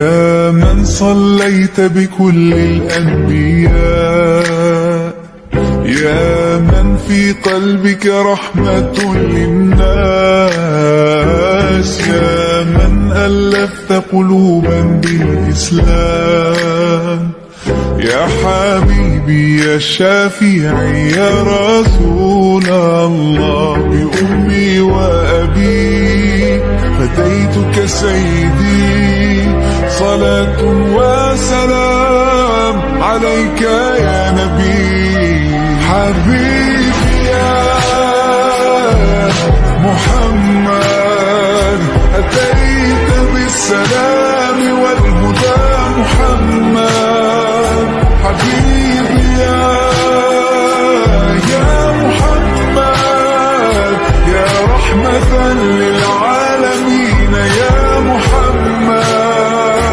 يا من صليت بكل الأنبياء، يا من في قلبك رحمة للناس، يا من ألفت قلوبا بالإسلام، يا حبيبي يا شافعي يا رسول الله، بأمي وأبي فديتك سيدي، صلاة وسلام عليك يا نبي. حبيبي يا محمد أتيت بالسلام،